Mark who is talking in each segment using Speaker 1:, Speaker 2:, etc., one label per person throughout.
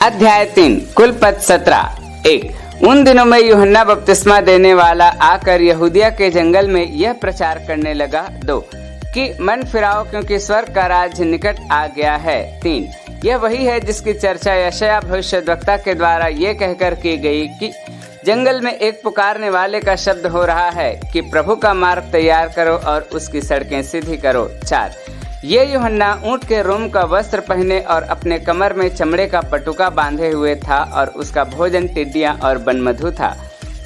Speaker 1: अध्याय 3 कुल पद 17। 1। उन दिनों में यूहन्ना बपतिस्मा देने वाला आकर यहूदिया के जंगल में यह प्रचार करने लगा। 2। कि मन फिराओ क्योंकि स्वर्ग का राज्य निकट आ गया है। 3। यह वही है जिसकी चर्चा यशायाह भविष्यद्वक्ता के द्वारा ये कहकर की गई कि जंगल में एक पुकारने वाले का शब्द हो रहा है कि प्रभु का मार्ग तैयार करो और उसकी सड़कें सीधी करो। 4। ये यूहन्ना ऊंट के रोम का वस्त्र पहने और अपने कमर में चमड़े का पटुका बांधे हुए था और उसका भोजन टिड्डियां और बनमधु था।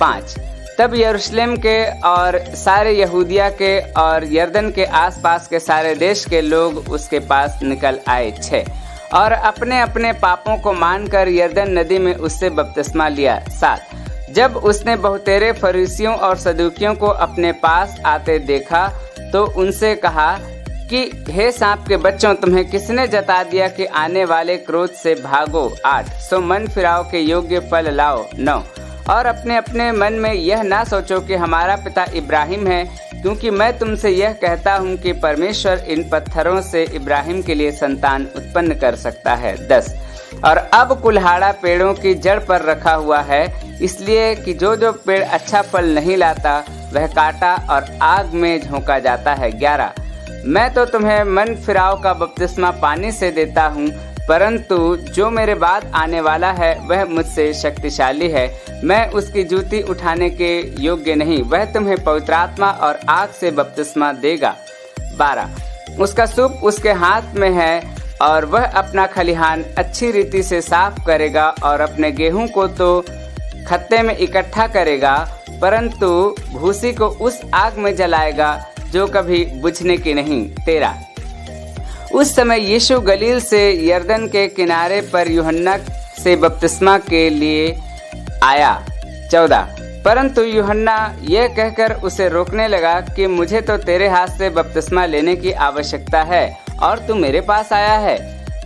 Speaker 1: 5। तब यरूशलेम के और सारे यहूदिया के और यरदन के आसपास के सारे देश के लोग उसके पास निकल आए। 6। और अपने अपने पापों को मानकर यरदन नदी में उससे बपतिस्मा लिया। 7। जब उसने बहुतेरे फरीसियों और सदूकियों को अपने पास आते देखा तो उनसे कहा कि हे सांप के बच्चों, तुम्हें किसने जता दिया कि आने वाले क्रोध से भागो। 8। सो मन फिराव के योग्य फल लाओ। 9। और अपने अपने मन में यह ना सोचो कि हमारा पिता इब्राहिम है, क्योंकि मैं तुमसे यह कहता हूँ कि परमेश्वर इन पत्थरों से इब्राहिम के लिए संतान उत्पन्न कर सकता है। 10। और अब कुल्हाड़ा पेड़ों की जड़ पर रखा हुआ है, इसलिए कि जो जो पेड़ अच्छा फल नहीं लाता वह काटा और आग में झोंका जाता है। 11। मैं तो तुम्हें मन फिराव का बपतिस्मा पानी से देता हूँ, परंतु जो मेरे बाद आने वाला है वह मुझसे शक्तिशाली है। मैं उसकी जूती उठाने के योग्य नहीं, वह तुम्हें पवित्र आत्मा और आग से बपतिस्मा देगा। 12। उसका सूप उसके हाथ में है और वह अपना खलिहान अच्छी रीति से साफ करेगा और अपने गेहूं को तो खत्ते में इकट्ठा करेगा, परंतु भूसी को उस आग में जलाएगा जो कभी बुझने की नहीं। 13। उस समय यीशु गलील से यरदन के किनारे पर यूहन्ना से बपतिस्मा के लिए आया। 14। परंतु यूहन्ना यह कहकर उसे रोकने लगा कि मुझे तो तेरे हाथ से बपतिस्मा लेने की आवश्यकता है और तू मेरे पास आया है।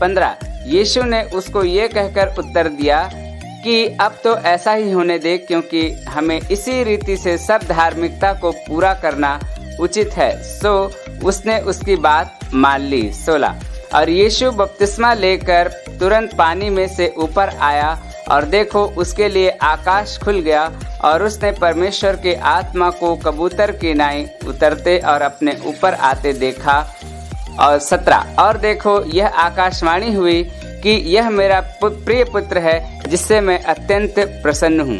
Speaker 1: 15। यीशु ने उसको ये कहकर उत्तर दिया कि अब तो ऐसा ही होने दे, क्योंकि हमें इसी रीति से सब धार्मिकता को पूरा करना उचित है। सो उसने उसकी बात मान ली। 16। और यीशु बपतिस्मा लेकर तुरंत पानी में से ऊपर आया और देखो उसके लिए आकाश खुल गया और उसने परमेश्वर के आत्मा को कबूतर की नाई उतरते और अपने ऊपर आते देखा। और 17। और देखो यह आकाशवाणी हुई कि यह मेरा प्रिय पुत्र है जिससे मैं अत्यंत प्रसन्न हूँ।